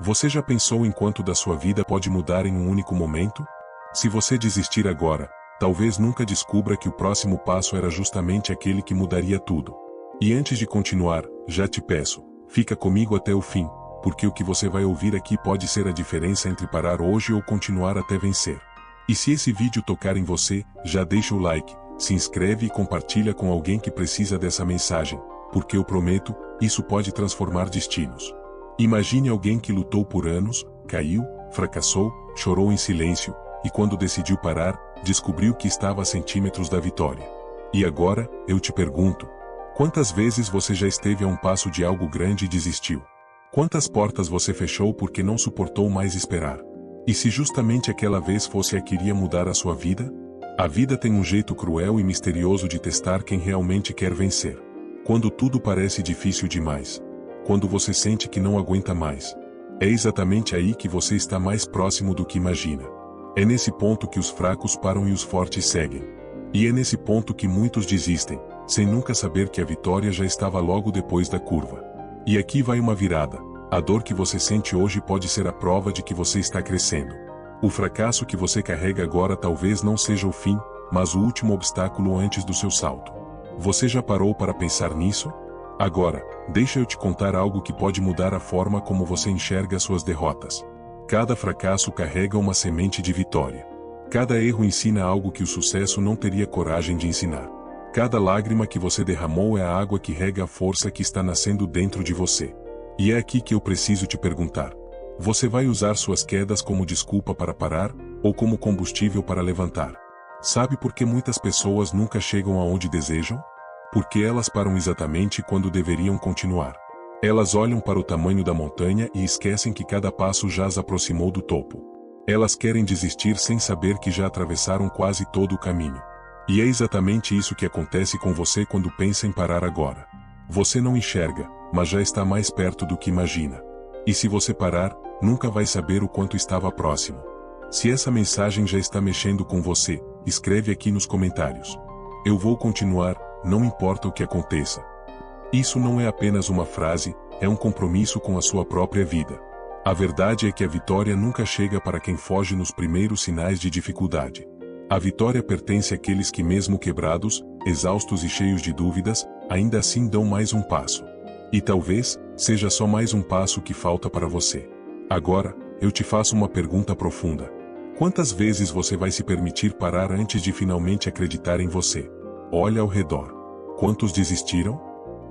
Você já pensou em quanto da sua vida pode mudar em um único momento? Se você desistir agora, talvez nunca descubra que o próximo passo era justamente aquele que mudaria tudo. E antes de continuar, já te peço, fica comigo até o fim, porque o que você vai ouvir aqui pode ser a diferença entre parar hoje ou continuar até vencer. E se esse vídeo tocar em você, já deixa o like, se inscreve e compartilha com alguém que precisa dessa mensagem, porque eu prometo, isso pode transformar destinos. Imagine alguém que lutou por anos, caiu, fracassou, chorou em silêncio, e quando decidiu parar, descobriu que estava a centímetros da vitória. E agora, eu te pergunto, quantas vezes você já esteve a um passo de algo grande e desistiu? Quantas portas você fechou porque não suportou mais esperar? E se justamente aquela vez fosse a que iria mudar a sua vida? A vida tem um jeito cruel e misterioso de testar quem realmente quer vencer. Quando tudo parece difícil demais. Quando você sente que não aguenta mais. É exatamente aí que você está mais próximo do que imagina. É nesse ponto que os fracos param e os fortes seguem. E é nesse ponto que muitos desistem, sem nunca saber que a vitória já estava logo depois da curva. E aqui vai uma virada. A dor que você sente hoje pode ser a prova de que você está crescendo. O fracasso que você carrega agora talvez não seja o fim, mas o último obstáculo antes do seu salto. Você já parou para pensar nisso? Agora, deixa eu te contar algo que pode mudar a forma como você enxerga suas derrotas. Cada fracasso carrega uma semente de vitória. Cada erro ensina algo que o sucesso não teria coragem de ensinar. Cada lágrima que você derramou é a água que rega a força que está nascendo dentro de você. E é aqui que eu preciso te perguntar. Você vai usar suas quedas como desculpa para parar, ou como combustível para levantar? Sabe por que muitas pessoas nunca chegam aonde desejam? Porque elas param exatamente quando deveriam continuar. Elas olham para o tamanho da montanha e esquecem que cada passo já as aproximou do topo. Elas querem desistir sem saber que já atravessaram quase todo o caminho. E é exatamente isso que acontece com você quando pensa em parar agora. Você não enxerga, mas já está mais perto do que imagina. E se você parar, nunca vai saber o quanto estava próximo. Se essa mensagem já está mexendo com você, escreve aqui nos comentários. Eu vou continuar, não importa o que aconteça. Isso não é apenas uma frase, é um compromisso com a sua própria vida. A verdade é que a vitória nunca chega para quem foge nos primeiros sinais de dificuldade. A vitória pertence àqueles que mesmo quebrados, exaustos e cheios de dúvidas, ainda assim dão mais um passo. E talvez, seja só mais um passo que falta para você. Agora, eu te faço uma pergunta profunda. Quantas vezes você vai se permitir parar antes de finalmente acreditar em você? Olha ao redor. Quantos desistiram?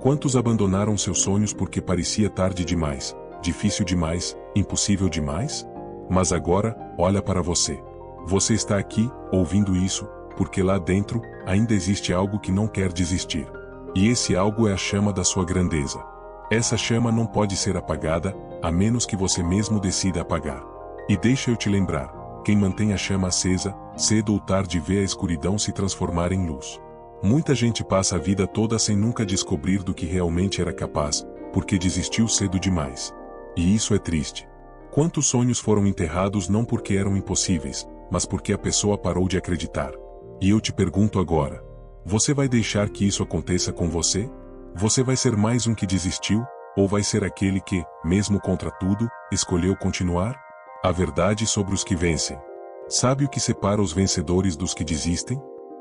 Quantos abandonaram seus sonhos porque parecia tarde demais, difícil demais, impossível demais? Mas agora, olha para você. Você está aqui, ouvindo isso, porque lá dentro, ainda existe algo que não quer desistir. E esse algo é a chama da sua grandeza. Essa chama não pode ser apagada, a menos que você mesmo decida apagar. E deixa eu te lembrar, quem mantém a chama acesa, cedo ou tarde vê a escuridão se transformar em luz. Muita gente passa a vida toda sem nunca descobrir do que realmente era capaz, porque desistiu cedo demais. E isso é triste. Quantos sonhos foram enterrados não porque eram impossíveis, mas porque a pessoa parou de acreditar? E eu te pergunto agora, você vai deixar que isso aconteça com você? Você vai ser mais um que desistiu, ou vai ser aquele que, mesmo contra tudo, escolheu continuar? A verdade sobre os que vencem. Sabe o que separa os vencedores dos que desistem?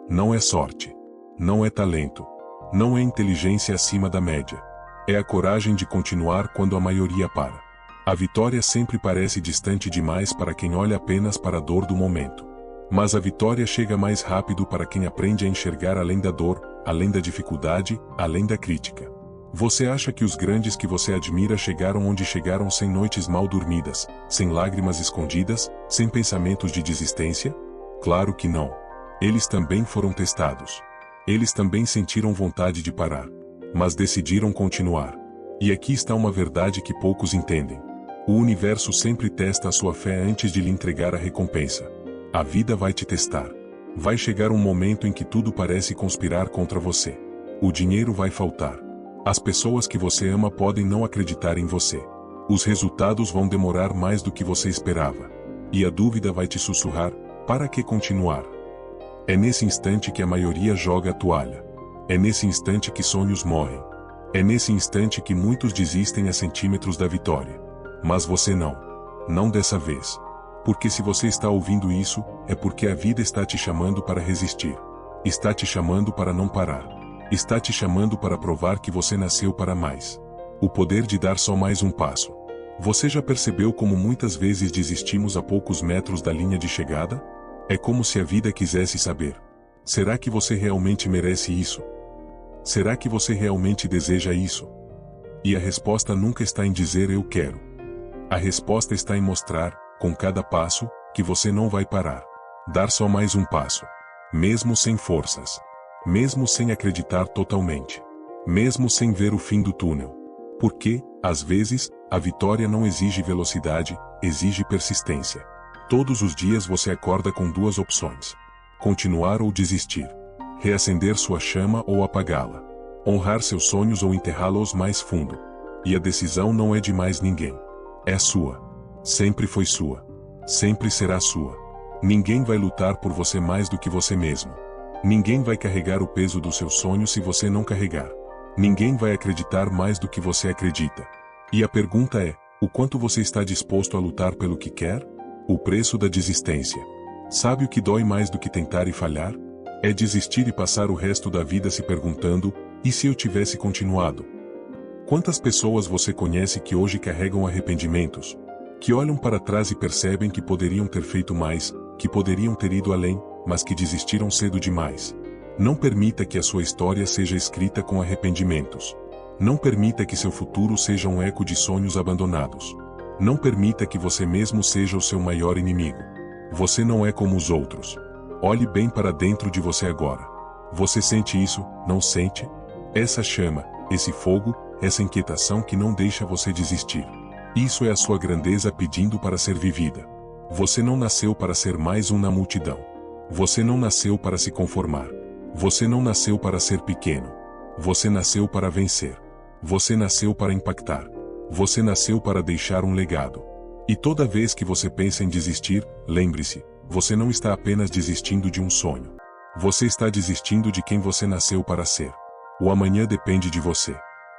Não é sorte. Não é talento. Não é inteligência acima da média. É a coragem de continuar quando a maioria para. A vitória sempre parece distante demais para quem olha apenas para a dor do momento. Mas a vitória chega mais rápido para quem aprende a enxergar além da dor, além da dificuldade, além da crítica. Você acha que os grandes que você admira chegaram onde chegaram sem noites mal dormidas, sem lágrimas escondidas, sem pensamentos de desistência? Claro que não. Eles também foram testados. Eles também sentiram vontade de parar. Mas decidiram continuar. E aqui está uma verdade que poucos entendem. O universo sempre testa a sua fé antes de lhe entregar a recompensa. A vida vai te testar. Vai chegar um momento em que tudo parece conspirar contra você. O dinheiro vai faltar. As pessoas que você ama podem não acreditar em você. Os resultados vão demorar mais do que você esperava. E a dúvida vai te sussurrar, para que continuar? É nesse instante que a maioria joga a toalha. É nesse instante que sonhos morrem. É nesse instante que muitos desistem a centímetros da vitória. Mas você não. Não dessa vez. Porque se você está ouvindo isso, é porque a vida está te chamando para resistir. Está te chamando para não parar. Está te chamando para provar que você nasceu para mais. O poder de dar só mais um passo. Você já percebeu como muitas vezes desistimos a poucos metros da linha de chegada? É como se a vida quisesse saber. Será que você realmente merece isso? Será que você realmente deseja isso? E a resposta nunca está em dizer eu quero. A resposta está em mostrar, com cada passo, que você não vai parar. Dar só mais um passo. Mesmo sem forças. Mesmo sem acreditar totalmente. Mesmo sem ver o fim do túnel. Porque, às vezes, a vitória não exige velocidade, exige persistência. Todos os dias você acorda com duas opções. Continuar ou desistir. Reacender sua chama ou apagá-la. Honrar seus sonhos ou enterrá-los mais fundo. E a decisão não é de mais ninguém. É sua. Sempre foi sua. Sempre será sua. Ninguém vai lutar por você mais do que você mesmo. Ninguém vai carregar o peso do seu sonho se você não carregar. Ninguém vai acreditar mais do que você acredita. E a pergunta é, o quanto você está disposto a lutar pelo que quer? O preço da desistência. Sabe o que dói mais do que tentar e falhar? É desistir e passar o resto da vida se perguntando, e se eu tivesse continuado? Quantas pessoas você conhece que hoje carregam arrependimentos? Que olham para trás e percebem que poderiam ter feito mais, que poderiam ter ido além, mas que desistiram cedo demais. Não permita que a sua história seja escrita com arrependimentos. Não permita que seu futuro seja um eco de sonhos abandonados. Não permita que você mesmo seja o seu maior inimigo. Você não é como os outros. Olhe bem para dentro de você agora. Você sente isso, não sente? Essa chama, esse fogo, essa inquietação que não deixa você desistir. Isso é a sua grandeza pedindo para ser vivida. Você não nasceu para ser mais um na multidão. Você não nasceu para se conformar. Você não nasceu para ser pequeno. Você nasceu para vencer. Você nasceu para impactar. Você nasceu para deixar um legado. E toda vez que você pensa em desistir, lembre-se, você não está apenas desistindo de um sonho. Você está desistindo de quem você nasceu para ser. O amanhã depende de você.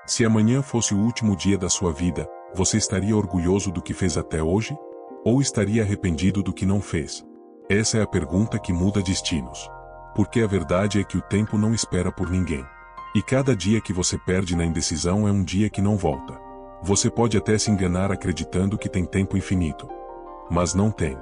Se amanhã fosse o último dia da sua vida, você estaria orgulhoso do que fez até hoje? Ou estaria arrependido do que não fez? Essa é a pergunta que muda destinos. Porque a verdade é que o tempo não espera por ninguém. E cada dia que você perde na indecisão é um dia que não volta. Você pode até se enganar acreditando que tem tempo infinito. Mas não tem.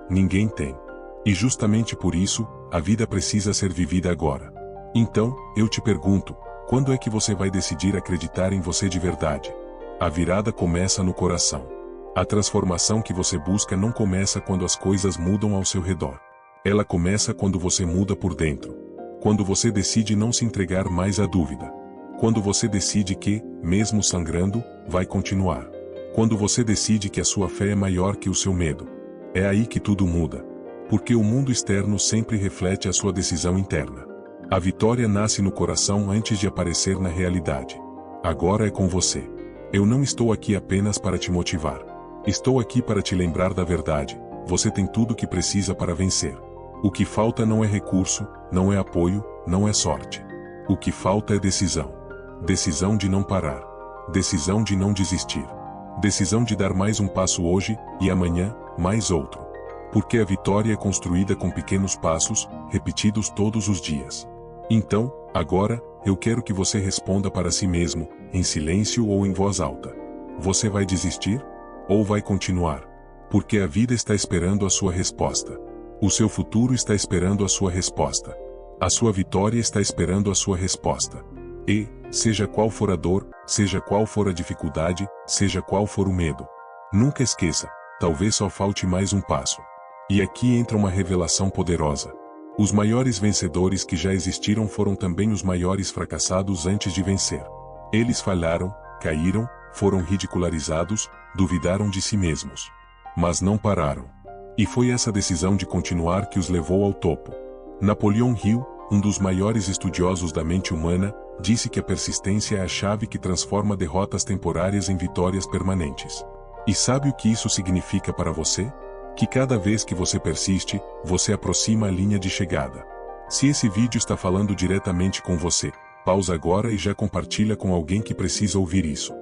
Ninguém tem. E justamente por isso, a vida precisa ser vivida agora. Então, eu te pergunto, quando é que você vai decidir acreditar em você de verdade? A virada começa no coração. A transformação que você busca não começa quando as coisas mudam ao seu redor. Ela começa quando você muda por dentro. Quando você decide não se entregar mais à dúvida. Quando você decide que, mesmo sangrando, vai continuar. Quando você decide que a sua fé é maior que o seu medo. É aí que tudo muda. Porque o mundo externo sempre reflete a sua decisão interna. A vitória nasce no coração antes de aparecer na realidade. Agora é com você. Eu não estou aqui apenas para te motivar. Estou aqui para te lembrar da verdade. Você tem tudo o que precisa para vencer. O que falta não é recurso, não é apoio, não é sorte. O que falta é decisão. Decisão de não parar. Decisão de não desistir. Decisão de dar mais um passo hoje, e amanhã, mais outro. Porque a vitória é construída com pequenos passos, repetidos todos os dias. Então, agora, eu quero que você responda para si mesmo, em silêncio ou em voz alta. Você vai desistir? Ou vai continuar? Porque a vida está esperando a sua resposta. O seu futuro está esperando a sua resposta. A sua vitória está esperando a sua resposta. E, seja qual for a dor, seja qual for a dificuldade, seja qual for o medo, nunca esqueça, talvez só falte mais um passo. E aqui entra uma revelação poderosa. Os maiores vencedores que já existiram foram também os maiores fracassados antes de vencer. Eles falharam, caíram, foram ridicularizados, duvidaram de si mesmos. Mas não pararam. E foi essa decisão de continuar que os levou ao topo. Napoleon Hill, um dos maiores estudiosos da mente humana, disse que a persistência é a chave que transforma derrotas temporárias em vitórias permanentes. E sabe o que isso significa para você? Que cada vez que você persiste, você aproxima a linha de chegada. Se esse vídeo está falando diretamente com você, pausa agora e já compartilha com alguém que precisa ouvir isso.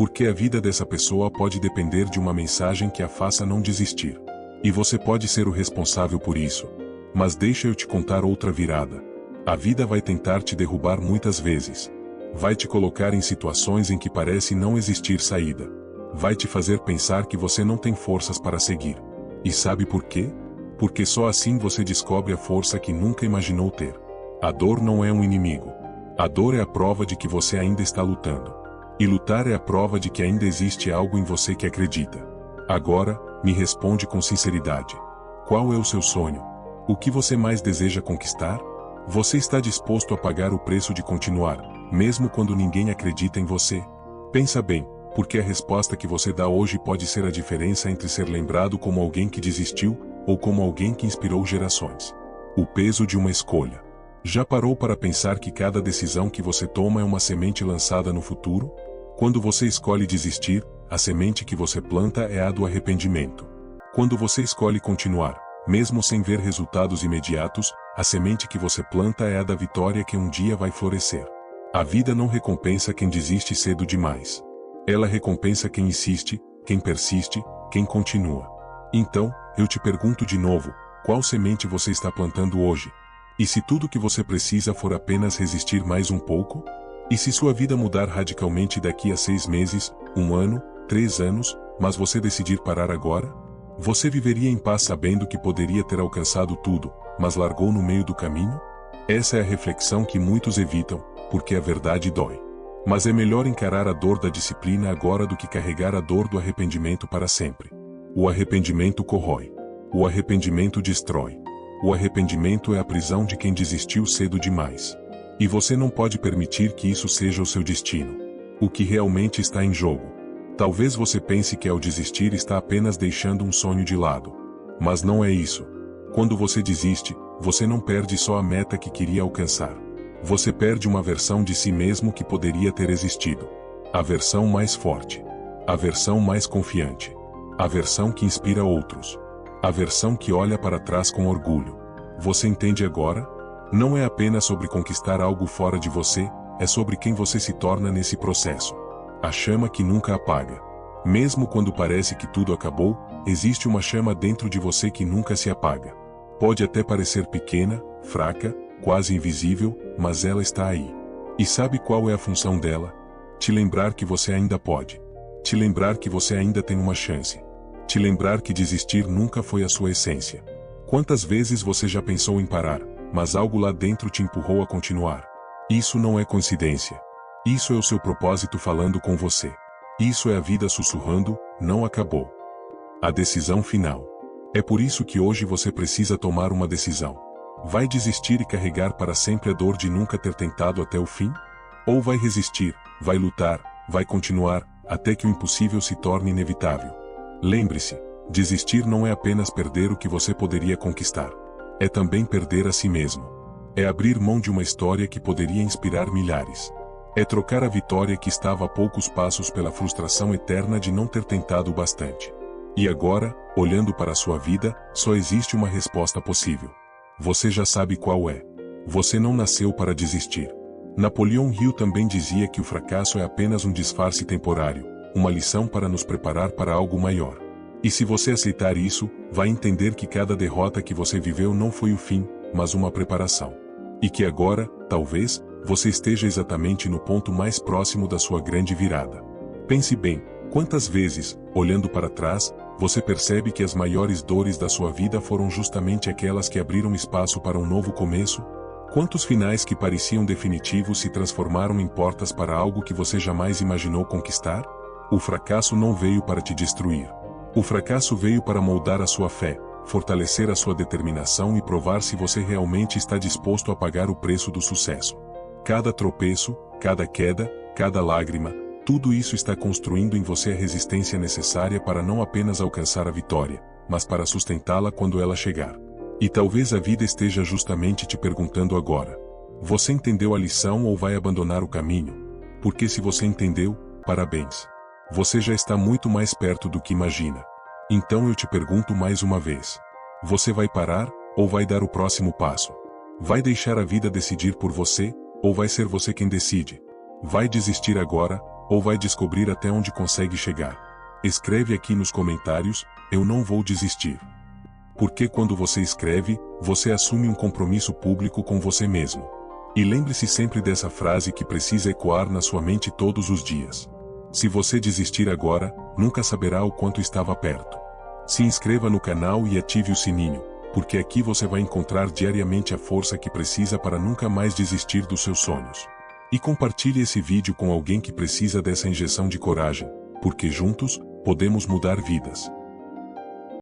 Porque a vida dessa pessoa pode depender de uma mensagem que a faça não desistir. E você pode ser o responsável por isso. Mas deixa eu te contar outra virada. A vida vai tentar te derrubar muitas vezes. Vai te colocar em situações em que parece não existir saída. Vai te fazer pensar que você não tem forças para seguir. E sabe por quê? Porque só assim você descobre a força que nunca imaginou ter. A dor não é um inimigo. A dor é a prova de que você ainda está lutando. E lutar é a prova de que ainda existe algo em você que acredita. Agora, me responde com sinceridade. Qual é o seu sonho? O que você mais deseja conquistar? Você está disposto a pagar o preço de continuar, mesmo quando ninguém acredita em você? Pensa bem, porque a resposta que você dá hoje pode ser a diferença entre ser lembrado como alguém que desistiu, ou como alguém que inspirou gerações. O peso de uma escolha. Já parou para pensar que cada decisão que você toma é uma semente lançada no futuro? Quando você escolhe desistir, a semente que você planta é a do arrependimento. Quando você escolhe continuar, mesmo sem ver resultados imediatos, a semente que você planta é a da vitória que um dia vai florescer. A vida não recompensa quem desiste cedo demais. Ela recompensa quem insiste, quem persiste, quem continua. Então, eu te pergunto de novo, qual semente você está plantando hoje? E se tudo que você precisa for apenas resistir mais um pouco? E se sua vida mudar radicalmente daqui a 6 meses, 1 ano, 3 anos, mas você decidir parar agora? Você viveria em paz sabendo que poderia ter alcançado tudo, mas largou no meio do caminho? Essa é a reflexão que muitos evitam, porque a verdade dói. Mas é melhor encarar a dor da disciplina agora do que carregar a dor do arrependimento para sempre. O arrependimento corrói. O arrependimento destrói. O arrependimento é a prisão de quem desistiu cedo demais. E você não pode permitir que isso seja o seu destino. O que realmente está em jogo. Talvez você pense que ao desistir está apenas deixando um sonho de lado. Mas não é isso. Quando você desiste, você não perde só a meta que queria alcançar. Você perde uma versão de si mesmo que poderia ter existido. A versão mais forte. A versão mais confiante. A versão que inspira outros. A versão que olha para trás com orgulho. Você entende agora? Não é apenas sobre conquistar algo fora de você, é sobre quem você se torna nesse processo. A chama que nunca apaga. Mesmo quando parece que tudo acabou, existe uma chama dentro de você que nunca se apaga. Pode até parecer pequena, fraca, quase invisível, mas ela está aí. E sabe qual é a função dela? Te lembrar que você ainda pode. Te lembrar que você ainda tem uma chance. Te lembrar que desistir nunca foi a sua essência. Quantas vezes você já pensou em parar, mas algo lá dentro te empurrou a continuar? Isso não é coincidência. Isso é o seu propósito falando com você. Isso é a vida sussurrando, não acabou. A decisão final. É por isso que hoje você precisa tomar uma decisão. Vai desistir e carregar para sempre a dor de nunca ter tentado até o fim? Ou vai resistir, vai lutar, vai continuar, até que o impossível se torne inevitável? Lembre-se, desistir não é apenas perder o que você poderia conquistar. É também perder a si mesmo. É abrir mão de uma história que poderia inspirar milhares. É trocar a vitória que estava a poucos passos pela frustração eterna de não ter tentado o bastante. E agora, olhando para a sua vida, só existe uma resposta possível. Você já sabe qual é. Você não nasceu para desistir. Napoleão Hill também dizia que o fracasso é apenas um disfarce temporário, uma lição para nos preparar para algo maior. E se você aceitar isso, vai entender que cada derrota que você viveu não foi o fim, mas uma preparação. E que agora, talvez, você esteja exatamente no ponto mais próximo da sua grande virada. Pense bem, quantas vezes, olhando para trás, você percebe que as maiores dores da sua vida foram justamente aquelas que abriram espaço para um novo começo? Quantos finais que pareciam definitivos se transformaram em portas para algo que você jamais imaginou conquistar? O fracasso não veio para te destruir. O fracasso veio para moldar a sua fé, fortalecer a sua determinação e provar se você realmente está disposto a pagar o preço do sucesso. Cada tropeço, cada queda, cada lágrima, tudo isso está construindo em você a resistência necessária para não apenas alcançar a vitória, mas para sustentá-la quando ela chegar. E talvez a vida esteja justamente te perguntando agora: você entendeu a lição ou vai abandonar o caminho? Porque se você entendeu, parabéns. Você já está muito mais perto do que imagina. Então eu te pergunto mais uma vez: você vai parar, ou vai dar o próximo passo? Vai deixar a vida decidir por você, ou vai ser você quem decide? Vai desistir agora, Ou vai descobrir até onde consegue chegar? Escreve aqui nos comentários, eu não vou desistir. Porque quando você escreve, você assume um compromisso público com você mesmo. E lembre-se sempre dessa frase que precisa ecoar na sua mente todos os dias. Se você desistir agora, nunca saberá o quanto estava perto. Se inscreva no canal e ative o sininho, porque aqui você vai encontrar diariamente a força que precisa para nunca mais desistir dos seus sonhos. E compartilhe esse vídeo com alguém que precisa dessa injeção de coragem, porque juntos, podemos mudar vidas.